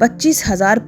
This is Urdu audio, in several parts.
25,000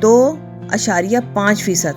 2.5%।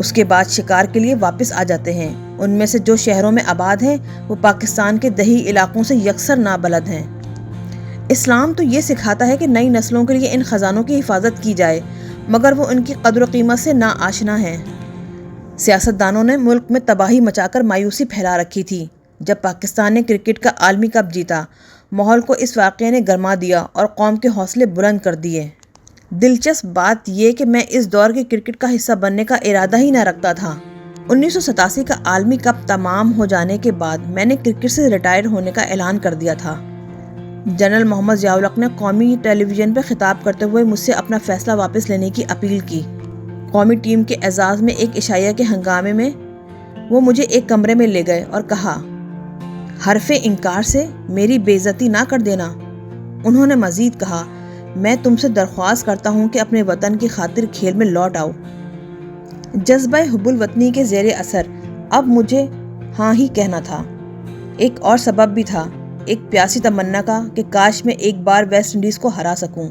اس کے بعد شکار کے لیے واپس آ جاتے ہیں۔ ان میں سے جو شہروں میں آباد ہیں وہ پاکستان کے دیہی علاقوں سے یکسر نابلد ہیں۔ اسلام تو یہ سکھاتا ہے کہ نئی نسلوں کے لیے ان خزانوں کی حفاظت کی جائے، مگر وہ ان کی قدر و قیمت سے نا آشنا ہیں۔ سیاستدانوں نے ملک میں تباہی مچا کر مایوسی پھیلا رکھی تھی۔ جب پاکستان نے کرکٹ کا عالمی کپ جیتا، ماحول کو اس واقعے نے گرما دیا اور قوم کے حوصلے بلند کر دیے۔ دلچسپ بات یہ کہ میں اس دور کے کرکٹ کا حصہ بننے کا ارادہ ہی نہ رکھتا تھا۔ 1987 کا عالمی کپ تمام ہو جانے کے بعد میں نے کرکٹ سے ریٹائر ہونے کا اعلان کر دیا تھا۔ جنرل محمد ضیاء الحق نے قومی ٹیلی ویژن پر خطاب کرتے ہوئے مجھ سے اپنا فیصلہ واپس لینے کی اپیل کی۔ قومی ٹیم کے اعزاز میں ایک عشائیہ کے ہنگامے میں وہ مجھے ایک کمرے میں لے گئے اور کہا، حرف انکار سے میری بے عزتی نہ کر دینا۔ انہوں نے مزید کہا، میں تم سے درخواست کرتا ہوں کہ اپنے وطن کی خاطر کھیل میں لوٹ آؤ۔ جذبہ حب الوطنی کے زیر اثر اب مجھے ہاں ہی کہنا تھا۔ ایک اور سبب بھی تھا، ایک پیاسی تمنا کا کہ کاش میں ایک بار ویسٹ انڈیز کو ہرا سکوں۔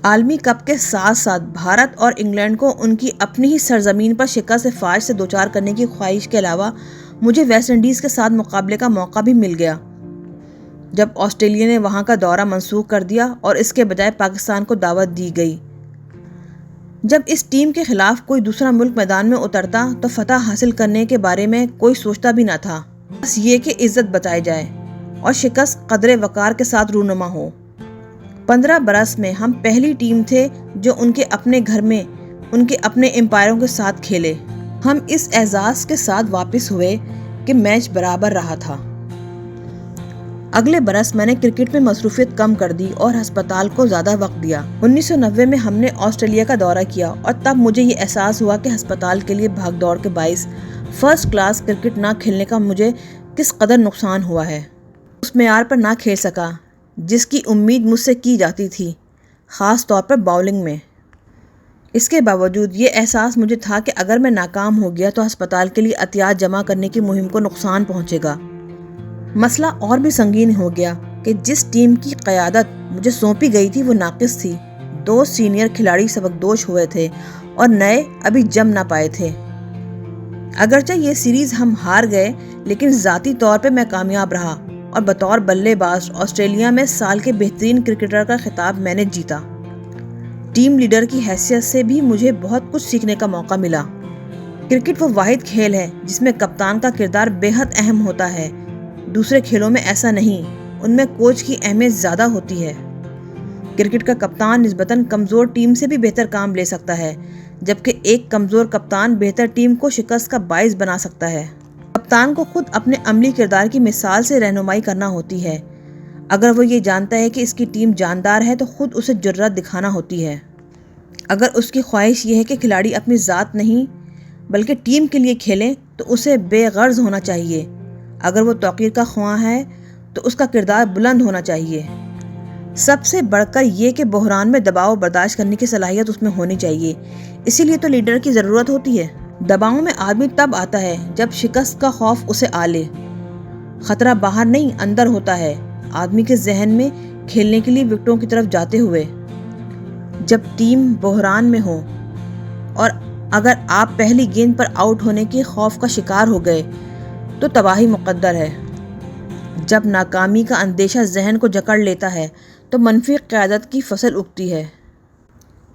عالمی کپ کے ساتھ ساتھ بھارت اور انگلینڈ کو ان کی اپنی ہی سرزمین پر شکست فاش سے دوچار کرنے کی خواہش کے علاوہ مجھے ویسٹ انڈیز کے ساتھ مقابلے کا موقع بھی مل گیا۔ جب آسٹریلیا نے وہاں کا دورہ منسوخ کر دیا اور اس کے بجائے پاکستان کو دعوت دی گئی۔ جب اس ٹیم کے خلاف کوئی دوسرا ملک میدان میں اترتا تو فتح حاصل کرنے کے بارے میں کوئی سوچتا بھی نہ تھا، بس یہ کہ عزت بچائی جائے اور شکست قدر وقار کے ساتھ رونما ہو۔ 15 برس میں ہم پہلی ٹیم تھے جو ان کے اپنے گھر میں ان کے اپنے امپائروں کے ساتھ کھیلے۔ ہم اس اعزاز کے ساتھ واپس ہوئے کہ میچ برابر رہا تھا۔ اگلے برس میں نے کرکٹ میں مصروفیت کم کر دی اور ہسپتال کو زیادہ وقت دیا۔ 1990 میں ہم نے آسٹریلیا کا دورہ کیا اور تب مجھے یہ احساس ہوا کہ ہسپتال کے لیے بھاگ دوڑ کے باعث فرسٹ کلاس کرکٹ نہ کھیلنے کا مجھے کس قدر نقصان ہوا ہے۔ اس معیار پر نہ کھیل سکا جس کی امید مجھ سے کی جاتی تھی، خاص طور پر باؤلنگ میں۔ اس کے باوجود یہ احساس مجھے تھا کہ اگر میں ناکام ہو گیا تو ہسپتال کے لیے عطیات جمع کرنے کی مہم کو نقصان پہنچے گا۔ مسئلہ اور بھی سنگین ہو گیا کہ جس ٹیم کی قیادت مجھے سونپی گئی تھی وہ ناقص تھی۔ 2 سینئر کھلاڑی سبکدوش ہوئے تھے اور نئے ابھی جم نہ پائے تھے۔ اگرچہ یہ سیریز ہم ہار گئے لیکن ذاتی طور پہ میں کامیاب رہا اور بطور بلے باز آسٹریلیا میں سال کے بہترین کرکٹر کا خطاب میں نے جیتا۔ ٹیم لیڈر کی حیثیت سے بھی مجھے بہت کچھ سیکھنے کا موقع ملا۔ کرکٹ وہ واحد کھیل ہے جس میں کپتان کا کردار بے حد اہم ہوتا ہے۔ دوسرے کھیلوں میں ایسا نہیں، ان میں کوچ کی اہمیت زیادہ ہوتی ہے۔ کرکٹ کا کپتان نسبتاً کمزور ٹیم سے بھی بہتر کام لے سکتا ہے، جبکہ ایک کمزور کپتان بہتر ٹیم کو شکست کا باعث بنا سکتا ہے۔ کپتان کو خود اپنے عملی کردار کی مثال سے رہنمائی کرنا ہوتی ہے۔ اگر وہ یہ جانتا ہے کہ اس کی ٹیم جاندار ہے تو خود اسے جرأت دکھانا ہوتی ہے۔ اگر اس کی خواہش یہ ہے کہ کھلاڑی اپنی ذات نہیں بلکہ ٹیم کے لیے کھیلیں تو اسے بے غرض ہونا چاہیے۔ اگر وہ توقیر کا خواہاں ہے تو اس کا کردار بلند ہونا چاہیے۔ سب سے بڑھ کر یہ کہ بحران میں دباؤ برداشت کرنے کی صلاحیت اس میں ہونی چاہیے۔ اسی لیے تو لیڈر کی ضرورت ہوتی ہے۔ دباؤ میں آدمی تب آتا ہے جب شکست کا خوف اسے آ لے۔ خطرہ باہر نہیں اندر ہوتا ہے، آدمی کے ذہن میں کھیلنے کے لیے وکٹوں کی طرف جاتے ہوئے۔ جب ٹیم بحران میں ہو اور اگر آپ پہلی گیند پر آؤٹ ہونے کے خوف کا شکار ہو گئے تو تباہی مقدر ہے۔ جب ناکامی کا اندیشہ ذہن کو جکڑ لیتا ہے تو منفی قیادت کی فصل اگتی ہے۔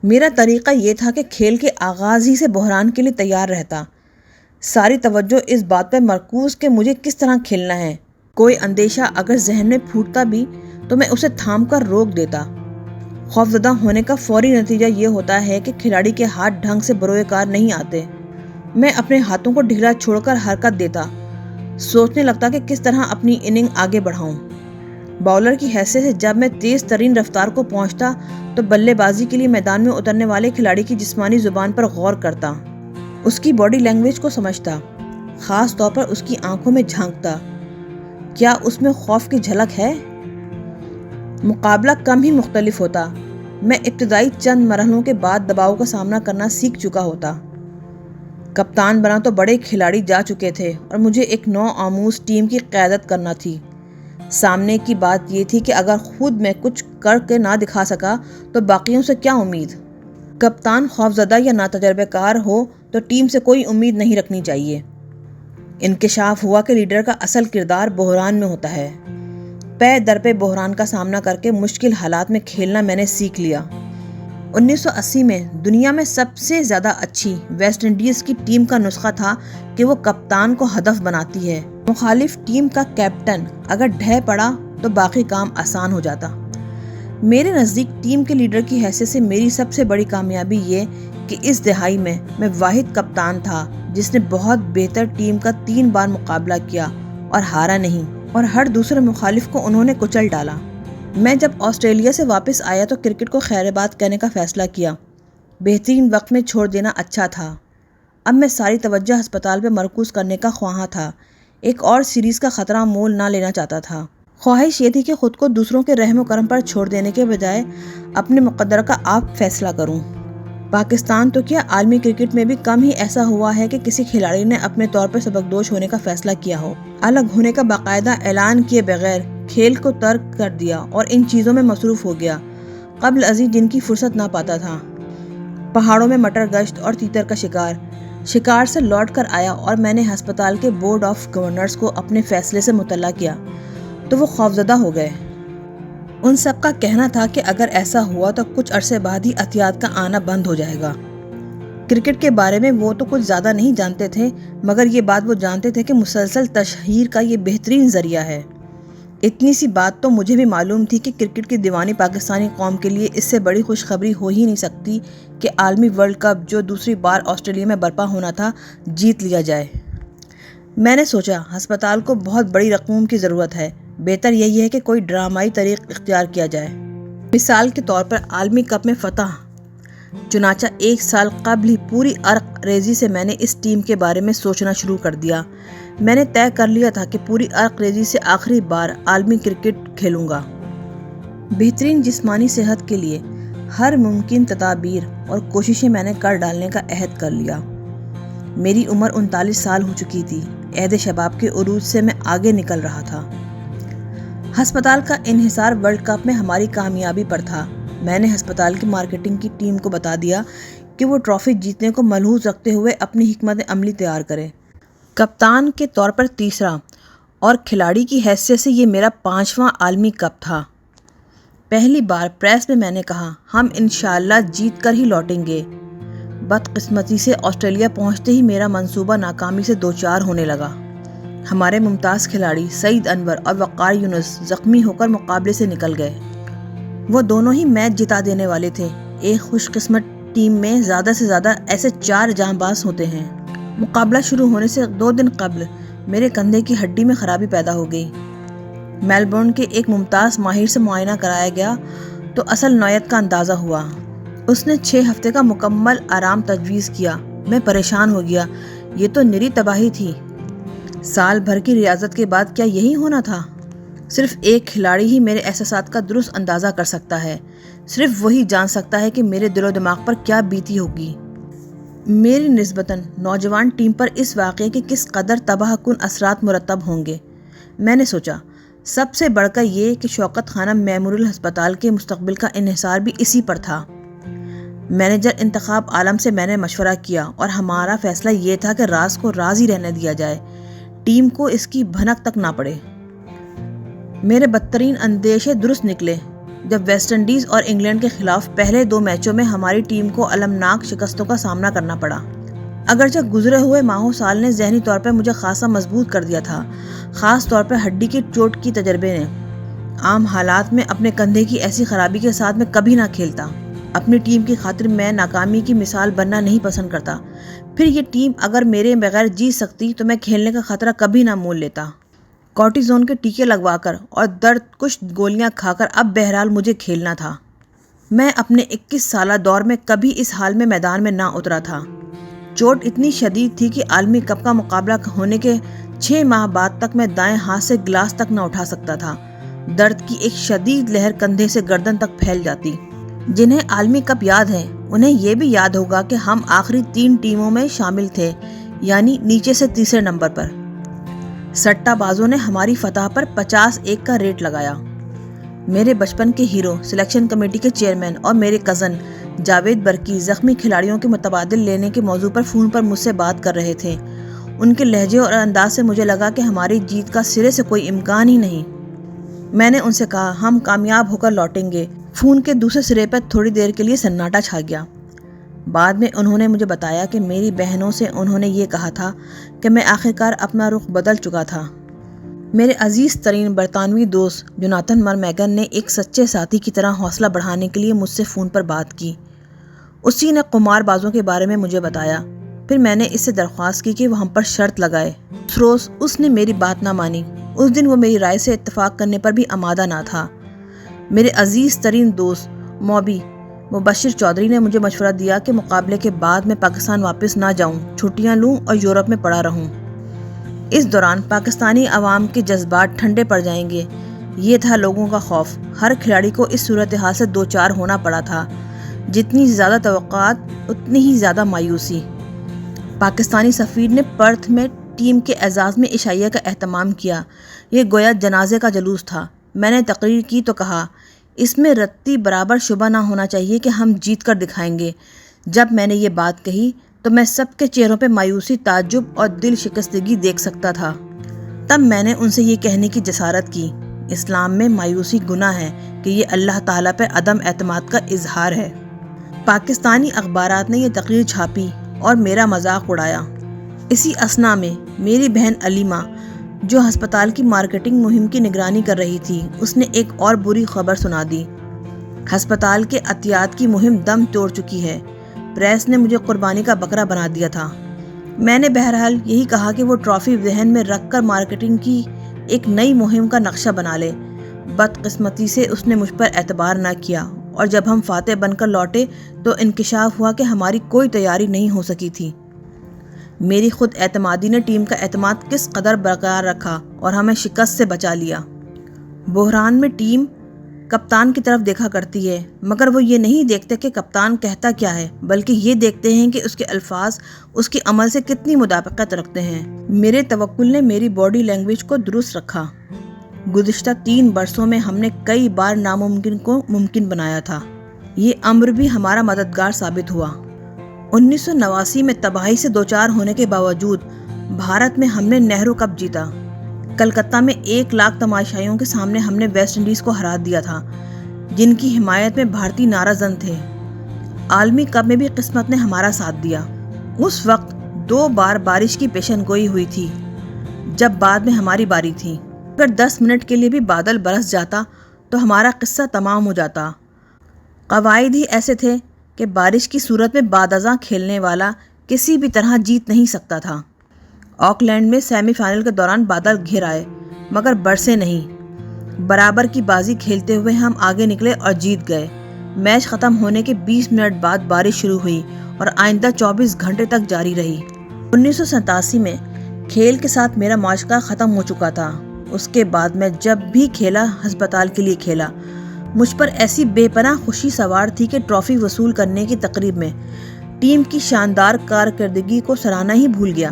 میرا طریقہ یہ تھا کہ کھیل کے آغاز ہی سے بحران کے لیے تیار رہتا۔ ساری توجہ اس بات پر مرکوز کہ مجھے کس طرح کھیلنا ہے۔ کوئی اندیشہ اگر ذہن میں پھوٹتا بھی تو میں اسے تھام کر روک دیتا۔ خوفزدہ ہونے کا فوری نتیجہ یہ ہوتا ہے کہ کھلاڑی کے ہاتھ ڈھنگ سے بروئے کار نہیں آتے۔ میں اپنے ہاتھوں کو ڈھیلا چھوڑ کر حرکت دیتا، سوچنے لگتا کہ کس طرح اپنی اننگ آگے بڑھاؤں۔ باؤلر کی حیثیت سے جب میں تیز ترین رفتار کو پہنچتا تو بلے بازی کے لیے میدان میں اترنے والے کھلاڑی کی جسمانی زبان پر غور کرتا، اس کی باڈی لینگویج کو سمجھتا، خاص طور پر اس کی آنکھوں میں جھانکتا۔ کیا اس میں خوف کی جھلک ہے؟ مقابلہ کم ہی مختلف ہوتا۔ میں ابتدائی چند مرحلوں کے بعد دباؤ کا سامنا کرنا سیکھ چکا ہوتا۔ کپتان بنا تو بڑے کھلاڑی جا چکے تھے اور مجھے ایک نو آموز ٹیم کی قیادت کرنا تھی۔ سامنے کی بات یہ تھی کہ اگر خود میں کچھ کر کے نہ دکھا سکا تو باقیوں سے کیا امید۔ کپتان خوفزدہ یا ناتجربہ کار ہو تو ٹیم سے کوئی امید نہیں رکھنی چاہیے۔ انکشاف ہوا کہ لیڈر کا اصل کردار بحران میں ہوتا ہے۔ پے در پہ بحران کا سامنا کر کے مشکل حالات میں کھیلنا میں نے سیکھ لیا۔ 1980 میں دنیا میں سب سے زیادہ اچھی ویسٹ انڈیز کی ٹیم کا نسخہ تھا کہ وہ کپتان کو ہدف بناتی ہے۔ مخالف ٹیم کا کیپٹن اگر ڈھہ پڑا تو باقی کام آسان ہو جاتا۔ میرے نزدیک ٹیم کے لیڈر کی حیثیت سے میری سب سے بڑی کامیابی یہ کہ اس دہائی میں واحد کپتان تھا جس نے بہت بہتر ٹیم کا 3 بار مقابلہ کیا اور ہارا نہیں، اور ہر دوسرے مخالف کو انہوں نے کچل ڈالا۔ میں جب آسٹریلیا سے واپس آیا تو کرکٹ کو خیر بات کہنے کا فیصلہ کیا۔ بہترین وقت میں چھوڑ دینا اچھا تھا۔ اب میں ساری توجہ ہسپتال پہ مرکوز کرنے کا خواہاں تھا۔ ایک اور سیریز کا خطرہ مول نہ لینا چاہتا تھا۔ خواہش یہ تھی کہ خود کو دوسروں کے رحم و کرم پر چھوڑ دینے کے بجائے اپنے مقدر کا آپ فیصلہ کروں۔ پاکستان تو کیا، عالمی کرکٹ میں بھی کم ہی ایسا ہوا ہے کہ کسی کھلاڑی نے اپنے طور پر سبکدوش ہونے کا فیصلہ کیا ہو، الگ ہونے کا باقاعدہ اعلان کیے بغیر کھیل کو ترک کر دیا اور ان چیزوں میں مصروف ہو گیا قبل ازیں جن کی فرصت نہ پاتا تھا۔ پہاڑوں میں مٹر گشت اور تیتر کا شکار سے لوٹ کر آیا اور میں نے ہسپتال کے بورڈ آف گورنرز کو اپنے فیصلے سے مطلع کیا تو وہ خوفزدہ ہو گئے۔ ان سب کا کہنا تھا کہ اگر ایسا ہوا تو کچھ عرصے بعد ہی عطیات کا آنا بند ہو جائے گا۔ کرکٹ کے بارے میں وہ تو کچھ زیادہ نہیں جانتے تھے، مگر یہ بات وہ جانتے تھے کہ مسلسل تشہیر کا یہ بہترین ذریعہ ہے۔ اتنی سی بات تو مجھے بھی معلوم تھی کہ کرکٹ کی دیوانی پاکستانی قوم کے لیے اس سے بڑی خوشخبری ہو ہی نہیں سکتی کہ عالمی ورلڈ کپ جو دوسری بار آسٹریلیا میں برپا ہونا تھا جیت لیا جائے۔ میں نے سوچا ہسپتال کو بہت بڑی رقوم کی ضرورت ہے، بہتر یہی ہے کہ کوئی ڈرامائی طریق اختیار کیا جائے، مثال کے طور پر عالمی کپ میں فتح۔ چنانچہ 1 سال قبل ہی پوری عرق ریزی سے میں نے اس ٹیم کے بارے میں سوچنا شروع کر دیا۔ میں نے طے کر لیا تھا کہ پوری عرق ریزی سے آخری بار عالمی کرکٹ کھیلوں گا۔ بہترین جسمانی صحت کے لیے ہر ممکن تدابیر اور کوششیں میں نے کر ڈالنے کا عہد کر لیا۔ میری عمر 39 سال ہو چکی تھی۔ عہد شباب کے عروج سے میں آگے نکل رہا تھا۔ ہسپتال کا انحصار ورلڈ کپ میں ہماری کامیابی پر تھا۔ میں نے ہسپتال کی مارکیٹنگ کی ٹیم کو بتا دیا کہ وہ ٹرافی جیتنے کو ملحوظ رکھتے ہوئے اپنی حکمت عملی تیار کرے۔ کپتان کے طور پر تیسرا اور کھلاڑی کی حیثیت سے یہ میرا 5واں عالمی کپ تھا۔ پہلی بار پریس میں نے کہا، ہم انشاءاللہ جیت کر ہی لوٹیں گے۔ بدقسمتی سے آسٹریلیا پہنچتے ہی میرا منصوبہ ناکامی سے دوچار ہونے لگا۔ ہمارے ممتاز کھلاڑی سعید انور اور وقار یونس زخمی ہو کر مقابلے سے نکل گئے۔ وہ دونوں ہی میچ جتا دینے والے تھے۔ ایک خوش قسمت ٹیم میں زیادہ سے زیادہ ایسے 4 جاں باز ہوتے ہیں۔ مقابلہ شروع ہونے سے 2 دن قبل میرے کندھے کی ہڈی میں خرابی پیدا ہو گئی۔ میلبورن کے ایک ممتاز ماہر سے معائنہ کرایا گیا تو اصل نوعیت کا اندازہ ہوا۔ اس نے 6 ہفتے کا مکمل آرام تجویز کیا۔ میں پریشان ہو گیا، یہ تو نری تباہی تھی۔ سال بھر کی ریاضت کے بعد کیا یہی ہونا تھا؟ صرف ایک کھلاڑی ہی میرے احساسات کا درست اندازہ کر سکتا ہے، صرف وہی جان سکتا ہے کہ میرے دل و دماغ پر کیا بیتی ہوگی۔ میری نسبتاً نوجوان ٹیم پر اس واقعے کے کس قدر تباہ کن اثرات مرتب ہوں گے۔ میں نے سوچا سب سے بڑھ کر یہ کہ شوکت خانم میموریل ہسپتال کے مستقبل کا انحصار بھی اسی پر تھا۔ مینیجر انتخاب عالم سے میں نے مشورہ کیا اور ہمارا فیصلہ یہ تھا کہ راز کو راز ہی رہنے دیا جائے، ٹیم کو اس کی بھنک تک نہ پڑے۔ میرے بدترین اندیشے درست نکلے جب ویسٹ انڈیز اور انگلینڈ کے خلاف پہلے 2 میچوں میں ہماری ٹیم کو المناک شکستوں کا سامنا کرنا پڑا۔ اگرچہ گزرے ہوئے ماہوں سال نے ذہنی طور پر مجھے خاصا مضبوط کر دیا تھا، خاص طور پر ہڈی کی چوٹ کی تجربے نے۔ عام حالات میں اپنے کندھے کی ایسی خرابی کے ساتھ میں کبھی نہ کھیلتا۔ اپنی ٹیم کی خاطر میں ناکامی کی مثال بننا نہیں پسند کرتا۔ پھر یہ ٹیم اگر میرے بغیر جیت سکتی تو میں کھیلنے کا خطرہ کبھی نہ مول لیتا۔ کورٹیزون کے ٹیکے لگوا کر اور درد کش گولیاں کھا کر اب بہرحال مجھے کھیلنا تھا۔ میں اپنے 21 سالہ دور میں کبھی اس حال میں میدان میں نہ اترا تھا۔ چوٹ اتنی شدید تھی کہ عالمی کپ کا مقابلہ ہونے کے 6 ماہ بعد تک میں دائیں ہاتھ سے گلاس تک نہ اٹھا سکتا تھا۔ درد کی ایک شدید لہر کندھے سے گردن تک پھیل جاتی۔ جنہیں عالمی کپ یاد ہے انہیں یہ بھی یاد ہوگا کہ ہم آخری 3 ٹیموں میں شامل تھے، یعنی نیچے سے تیسرے نمبر پر۔ سٹہ بازوں نے ہماری فتح پر 50-1 کا ریٹ لگایا۔ میرے بچپن کے ہیرو، سلیکشن کمیٹی کے چیئرمین اور میرے کزن جاوید برقی زخمی کھلاڑیوں کے متبادل لینے کے موضوع پر فون پر مجھ سے بات کر رہے تھے۔ ان کے لہجے اور انداز سے مجھے لگا کہ ہماری جیت کا سرے سے کوئی امکان ہی نہیں۔ میں نے ان سے کہا ہم کامیاب ہو کر لوٹیں گے۔ فون کے دوسرے سرے پر تھوڑی دیر کے لیے سناٹا چھا گیا۔ بعد میں انہوں نے مجھے بتایا کہ میری بہنوں سے انہوں نے یہ کہا تھا کہ میں آخرکار اپنا رخ بدل چکا تھا۔ میرے عزیز ترین برطانوی دوست جوناتھن مرمیگن نے ایک سچے ساتھی کی طرح حوصلہ بڑھانے کے لیے مجھ سے فون پر بات کی۔ اسی نے قمار بازوں کے بارے میں مجھے بتایا۔ پھر میں نے اس سے درخواست کی کہ وہ ہم پر شرط لگائے۔ اس روز اس نے میری بات نہ مانی۔ اس دن وہ میری رائے سے اتفاق کرنے پر بھی آمادہ نہ تھا۔ میرے عزیز ترین دوست موبی مبشر چودھری نے مجھے مشورہ دیا کہ مقابلے کے بعد میں پاکستان واپس نہ جاؤں، چھٹیاں لوں اور یورپ میں پڑا رہوں۔ اس دوران پاکستانی عوام کے جذبات ٹھنڈے پڑ جائیں گے، یہ تھا لوگوں کا خوف۔ ہر کھلاڑی کو اس صورتحال سے دوچار ہونا پڑا تھا۔ جتنی زیادہ توقعات اتنی ہی زیادہ مایوسی۔ پاکستانی سفیر نے پرتھ میں ٹیم کے اعزاز میں عشائیہ کا اہتمام کیا۔ یہ گویا جنازے کا جلوس تھا۔ میں نے تقریر کی تو کہا اس میں رتی برابر شبہ نہ ہونا چاہیے کہ ہم جیت کر دکھائیں گے۔ جب میں نے یہ بات کہی تو میں سب کے چہروں پہ مایوسی، تعجب اور دل شکستگی دیکھ سکتا تھا۔ تب میں نے ان سے یہ کہنے کی جسارت کی، اسلام میں مایوسی گناہ ہے کہ یہ اللہ تعالیٰ پر عدم اعتماد کا اظہار ہے۔ پاکستانی اخبارات نے یہ تقریر چھاپی اور میرا مذاق اڑایا۔ اسی اثنا میں میری بہن علیمہ، جو ہسپتال کی مارکیٹنگ مہم کی نگرانی کر رہی تھی، اس نے ایک اور بری خبر سنا دی۔ ہسپتال کے عطیات کی مہم دم توڑ چکی ہے۔ پریس نے مجھے قربانی کا بکرا بنا دیا تھا۔ میں نے بہرحال یہی کہا کہ وہ ٹرافی ذہن میں رکھ کر مارکیٹنگ کی ایک نئی مہم کا نقشہ بنا لے۔ بدقسمتی سے اس نے مجھ پر اعتبار نہ کیا، اور جب ہم فاتح بن کر لوٹے تو انکشاف ہوا کہ ہماری کوئی تیاری نہیں ہو سکی تھی۔ میری خود اعتمادی نے ٹیم کا اعتماد کس قدر برقرار رکھا اور ہمیں شکست سے بچا لیا۔ بحران میں ٹیم کپتان کی طرف دیکھا کرتی ہے، مگر وہ یہ نہیں دیکھتے کہ کپتان کہتا کیا ہے، بلکہ یہ دیکھتے ہیں کہ اس کے الفاظ اس کے عمل سے کتنی مطابقت رکھتے ہیں۔ میرے توکل نے میری باڈی لینگویج کو درست رکھا۔ گزشتہ 3 برسوں میں ہم نے کئی بار ناممکن کو ممکن بنایا تھا۔ یہ امر بھی ہمارا مددگار ثابت ہوا۔ 1989 میں تباہی سے دوچار ہونے کے باوجود بھارت میں ہم نے نہرو کپ جیتا۔ کلکتہ میں 1 لاکھ تماشائیوں کے سامنے ہم نے ویسٹ انڈیز کو ہرا دیا تھا، جن کی حمایت میں بھارتی نعرہ زن تھے۔ عالمی کپ میں بھی قسمت نے ہمارا ساتھ دیا۔ اس وقت 2 بار بارش کی پیشن گوئی ہوئی تھی، جب بعد میں ہماری باری تھی۔ اگر 10 منٹ کے لیے بھی بادل برس جاتا تو ہمارا قصہ تمام ہو جاتا۔ قواعد ہی ایسے تھے کہ بارش کی صورت میں بعد ازاں کھیلنے والا کسی بھی طرح جیت نہیں سکتا تھا۔ آکلینڈ میں سیمی فائنل کے دوران بادل گھر آئے، مگر برسے نہیں۔ برابر کی بازی کھیلتے ہوئے ہم آگے نکلے اور جیت گئے۔ میچ ختم ہونے کے 20 منٹ بعد بارش شروع ہوئی اور آئندہ 24 گھنٹے تک جاری رہی۔ 1987 میں کھیل کے ساتھ میرا معاشقہ ختم ہو چکا تھا۔ اس کے بعد میں جب بھی کھیلا ہسپتال کے لیے کھیلا۔ مجھ پر ایسی بے پناہ خوشی سوار تھی کہ ٹرافی وصول کرنے کی تقریب میں ٹیم کی شاندار کارکردگی کو سراہنا ہی بھول گیا۔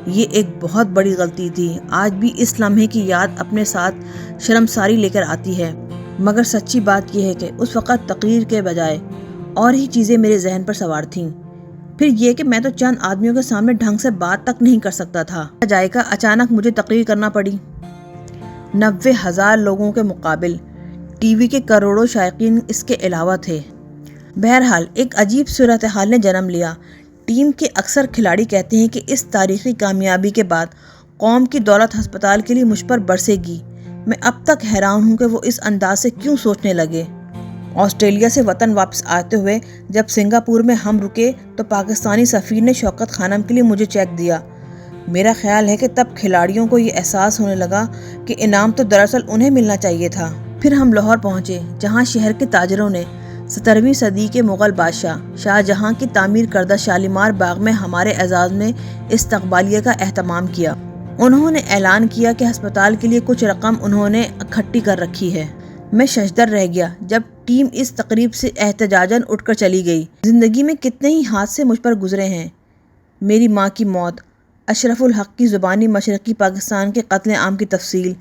یہ ایک بہت بڑی غلطی تھی۔ آج بھی اس لمحے کی یاد اپنے ساتھ شرمساری لے کر آتی ہے، مگر سچی بات یہ ہے کہ اس وقت تقریر کے بجائے اور ہی چیزیں میرے ذہن پر سوار تھیں۔ پھر یہ کہ میں تو چند آدمیوں کے سامنے ڈھنگ سے بات تک نہیں کر سکتا تھا۔ جائے اچانک مجھے تقریر کرنا پڑی۔ 90,000 لوگوں کے مقابل ٹی وی کے کروڑوں شائقین اس کے علاوہ تھے۔ بہرحال ایک عجیب صورتحال نے جنم لیا۔ ٹیم کے اکثر کھلاڑی کہتے ہیں کہ اس تاریخی کامیابی کے بعد قوم کی دولت ہسپتال کے لیے مجھ پر برسے گی۔ میں اب تک حیران ہوں کہ وہ اس انداز سے کیوں سوچنے لگے۔ آسٹریلیا سے وطن واپس آتے ہوئے جب سنگاپور میں ہم رکے تو پاکستانی سفیر نے شوکت خانم کے لیے مجھے چیک دیا۔ میرا خیال ہے کہ تب کھلاڑیوں کو یہ احساس ہونے لگا کہ انعام تو دراصل انہیں ملنا چاہیے تھا۔ پھر ہم لاہور پہنچے، جہاں شہر کے تاجروں نے 17ویں صدی کے مغل بادشاہ شاہ جہاں کی تعمیر کردہ شالیمار باغ میں ہمارے اعزاز میں استقبالیہ کا اہتمام کیا۔ انہوں نے اعلان کیا کہ ہسپتال کے لیے کچھ رقم انہوں نے اکٹھی کر رکھی ہے۔ میں ششدر رہ گیا جب ٹیم اس تقریب سے احتجاجاً اٹھ کر چلی گئی۔ زندگی میں کتنے ہی حادثے مجھ پر گزرے ہیں۔ میری ماں کی موت، اشرف الحق کی زبانی مشرقی پاکستان کے قتل عام کی تفصیل،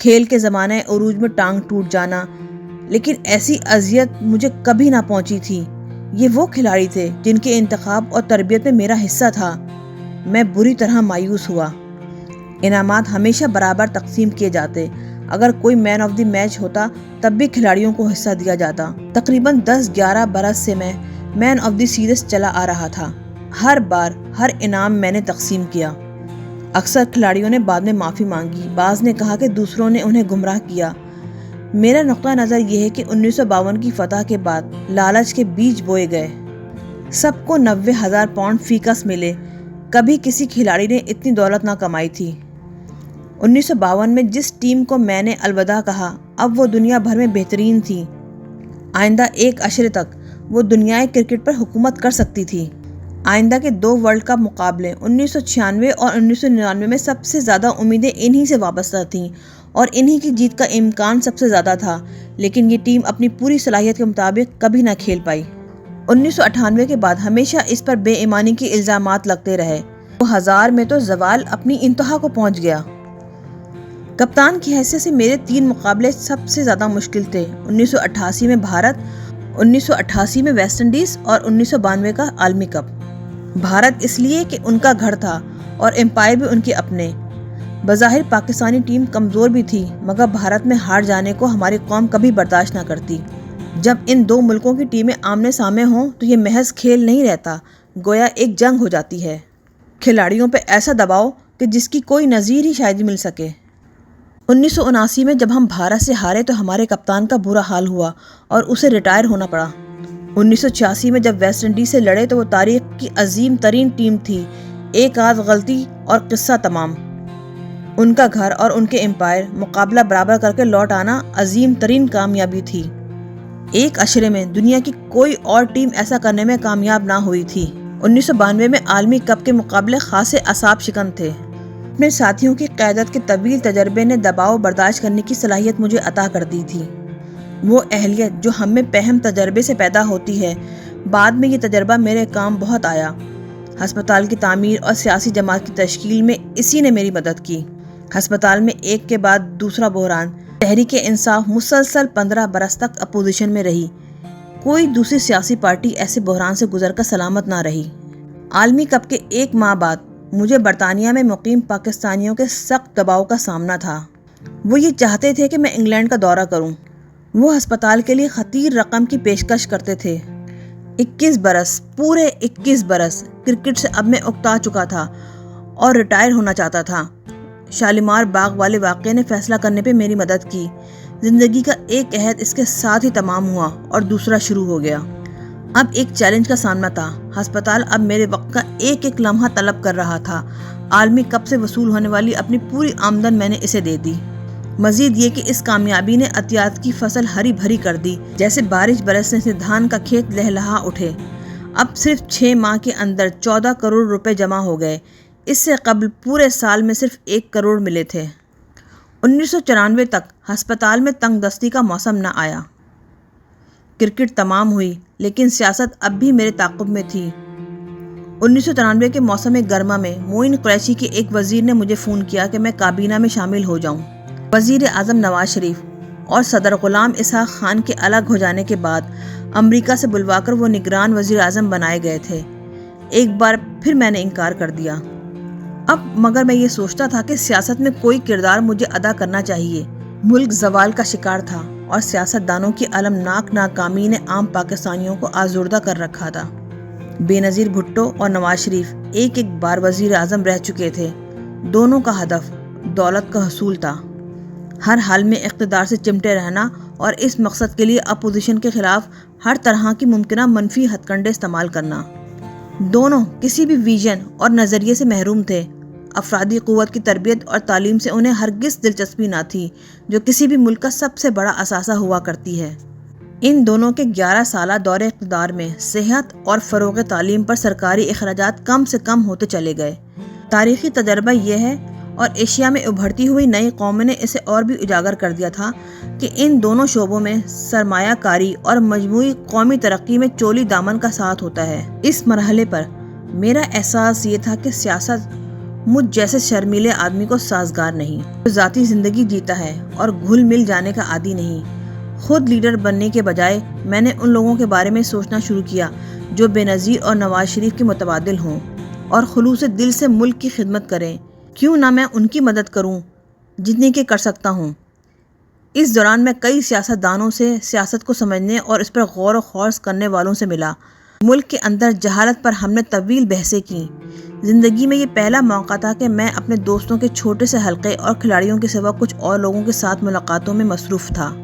کھیل کے زمانہ عروج میں ٹانگ ٹوٹ جانا، لیکن ایسی اذیت مجھے کبھی نہ پہنچی تھی۔ یہ وہ کھلاڑی تھے جن کے انتخاب اور تربیت میں میرا حصہ تھا۔ میں بری طرح مایوس ہوا۔ انعامات ہمیشہ برابر تقسیم کیے جاتے۔ اگر کوئی مین آف دی میچ ہوتا تب بھی کھلاڑیوں کو حصہ دیا جاتا۔ تقریباً 10-11 برس سے میں مین آف دی سیریز چلا آ رہا تھا۔ ہر بار ہر انعام میں نے تقسیم کیا۔ اکثر کھلاڑیوں نے بعد میں معافی مانگی، بعض نے کہا کہ دوسروں نے انہیں گمراہ کیا۔ میرا نقطہ نظر یہ ہے کہ 1952 کی فتح کے بعد لالچ کے بیج بوئے گئے۔ سب کو 90,000 پاؤنڈ فی کس ملے۔ کبھی کسی کھلاڑی نے اتنی دولت نہ کمائی تھی۔ 1952 میں جس ٹیم کو میں نے الوداع کہا اب وہ دنیا بھر میں بہترین تھی۔ آئندہ ایک عشرے تک وہ دنیائے کرکٹ پر حکومت کر سکتی تھی۔ آئندہ کے 2 ورلڈ کپ مقابلے 1996 اور 1999 میں سب سے زیادہ امیدیں انہی سے وابستہ تھیں اور انہی کی جیت کا امکان سب سے زیادہ تھا، لیکن یہ ٹیم اپنی پوری صلاحیت کے مطابق کبھی نہ کھیل پائی۔ 1998 کے بعد ہمیشہ اس پر بے ایمانی کے الزامات لگتے رہے۔ 2000 میں تو زوال اپنی انتہا کو پہنچ گیا۔ کپتان کی حیثیت سے میرے 3 مقابلے سب سے زیادہ مشکل تھے۔ 1988 میں بھارت، 1988 میں ویسٹ انڈیز اور 1992 کا عالمی کپ۔ بھارت اس لیے کہ ان کا گھر تھا اور امپائر بھی ان کے اپنے۔ بظاہر پاکستانی ٹیم کمزور بھی تھی مگر بھارت میں ہار جانے کو ہماری قوم کبھی برداشت نہ کرتی۔ جب ان 2 ملکوں کی ٹیمیں آمنے سامنے ہوں تو یہ محض کھیل نہیں رہتا، گویا ایک جنگ ہو جاتی ہے۔ کھلاڑیوں پہ ایسا دباؤ کہ جس کی کوئی نظیر ہی شاید مل سکے۔ 1979 میں جب ہم بھارت سے ہارے تو ہمارے کپتان کا برا حال ہوا اور اسے ریٹائر ہونا پڑا۔ 1986 میں جب ویسٹ انڈیز سے لڑے تو وہ تاریخ کی عظیم ترین ٹیم تھی۔ ایک آدھ غلطی اور قصہ تمام۔ ان کا گھر اور ان کے امپائر مقابلہ برابر کر کے لوٹ آنا عظیم ترین کامیابی تھی۔ ایک عشرے میں دنیا کی کوئی اور ٹیم ایسا کرنے میں کامیاب نہ ہوئی تھی۔ 1992 میں عالمی کپ کے مقابلے خاصے اعصاب شکن تھے۔ اپنے ساتھیوں کی قیادت کے طویل تجربے نے دباؤ برداشت کرنے کی صلاحیت مجھے عطا کر دی تھی۔ وہ اہلیت جو ہم میں پہم تجربے سے پیدا ہوتی ہے، بعد میں یہ تجربہ میرے کام بہت آیا۔ ہسپتال کی تعمیر اور سیاسی جماعت کی تشکیل میں اسی نے میری مدد کی۔ ہسپتال میں ایک کے بعد دوسرا بحران۔ تحریک انصاف مسلسل 15 برس تک اپوزیشن میں رہی۔ کوئی دوسری سیاسی پارٹی ایسے بحران سے گزر کر سلامت نہ رہی۔ عالمی کپ کے 1 ماہ بعد مجھے برطانیہ میں مقیم پاکستانیوں کے سخت دباؤ کا سامنا تھا۔ وہ یہ چاہتے تھے کہ میں انگلینڈ کا دورہ کروں۔ وہ ہسپتال کے لیے خطیر رقم کی پیشکش کرتے تھے۔ 21 برس، پورے 21 برس کرکٹ سے اب میں اکتا چکا تھا اور ریٹائر ہونا چاہتا تھا۔ شالیمار باغ والے واقعے نے فیصلہ کرنے پہ میری مدد کی۔ زندگی کا ایک عہد اس کے ساتھ ہی تمام ہوا اور دوسرا شروع ہو گیا۔ اب ایک چیلنج کا سامنا تھا۔ ہسپتال اب میرے وقت کا ایک ایک لمحہ طلب کر رہا تھا۔ عالمی کپ سے وصول ہونے والی اپنی پوری آمدن میں نے اسے دے دی۔ مزید یہ کہ اس کامیابی نے عطیات کی فصل ہری بھری کر دی، جیسے بارش برسنے سے دھان کا کھیت لہلہا اٹھے۔ اب صرف 6 ماہ کے اندر 14 کروڑ روپے جمع ہو گئے۔ اس سے قبل پورے سال میں صرف 1 کروڑ ملے تھے۔ 1994 تک ہسپتال میں تنگ دستی کا موسم نہ آیا۔ کرکٹ تمام ہوئی لیکن سیاست اب بھی میرے تعاقب میں تھی۔ 1993 کے موسم گرما میں معین قریشی کے ایک وزیر نے مجھے فون کیا کہ میں کابینہ میں شامل ہو جاؤں۔ وزیر اعظم نواز شریف اور صدر غلام اسحاق خان کے الگ ہو جانے کے بعد امریکہ سے بلوا کر وہ نگران وزیر اعظم بنائے گئے تھے۔ ایک بار پھر میں نے انکار کر دیا۔ اب مگر میں یہ سوچتا تھا کہ سیاست میں کوئی کردار مجھے ادا کرنا چاہیے۔ ملک زوال کا شکار تھا اور سیاست دانوں کی المناک ناکامی نے عام پاکستانیوں کو آزردہ کر رکھا تھا۔ بے نظیر بھٹو اور نواز شریف ایک ایک بار وزیر اعظم رہ چکے تھے۔ دونوں کا ہدف دولت کا حصول تھا۔ ہر حال میں اقتدار سے چمٹے رہنا اور اس مقصد کے لیے اپوزیشن کے خلاف ہر طرح کی ممکنہ منفی ہتھ کنڈے استعمال کرنا۔ دونوں کسی بھی ویژن اور نظریے سے محروم تھے۔ افرادی قوت کی تربیت اور تعلیم سے انہیں ہرگز دلچسپی نہ تھی، جو کسی بھی ملک کا سب سے بڑا اثاثہ ہوا کرتی ہے۔ ان دونوں کے 11 سالہ دور اقتدار میں صحت اور فروغ تعلیم پر سرکاری اخراجات کم سے کم ہوتے چلے گئے۔ تاریخی تجربہ یہ ہے اور ایشیا میں ابھرتی ہوئی نئی قوموں نے اسے اور بھی اجاگر کر دیا تھا کہ ان دونوں شعبوں میں سرمایہ کاری اور مجموعی قومی ترقی میں چولی دامن کا ساتھ ہوتا ہے۔ اس مرحلے پر میرا احساس یہ تھا کہ سیاست مجھ جیسے شرمیلے آدمی کو سازگار نہیں، جو ذاتی زندگی جیتا ہے اور گھل مل جانے کا عادی نہیں۔ خود لیڈر بننے کے بجائے میں نے ان لوگوں کے بارے میں سوچنا شروع کیا جو بے نظیر اور نواز شریف کے متبادل ہوں اور خلوص دل سے ملک کی خدمت کریں۔ کیوں نہ میں ان کی مدد کروں جتنی کہ کر سکتا ہوں۔ اس دوران میں کئی سیاست دانوں سے سیاست کو سمجھنے اور اس پر غور و خوض کرنے والوں سے ملا۔ ملک کے اندر جہالت پر ہم نے طویل بحثیں کیں۔ زندگی میں یہ پہلا موقع تھا کہ میں اپنے دوستوں کے چھوٹے سے حلقے اور کھلاڑیوں کے سوا کچھ اور لوگوں کے ساتھ ملاقاتوں میں مصروف تھا۔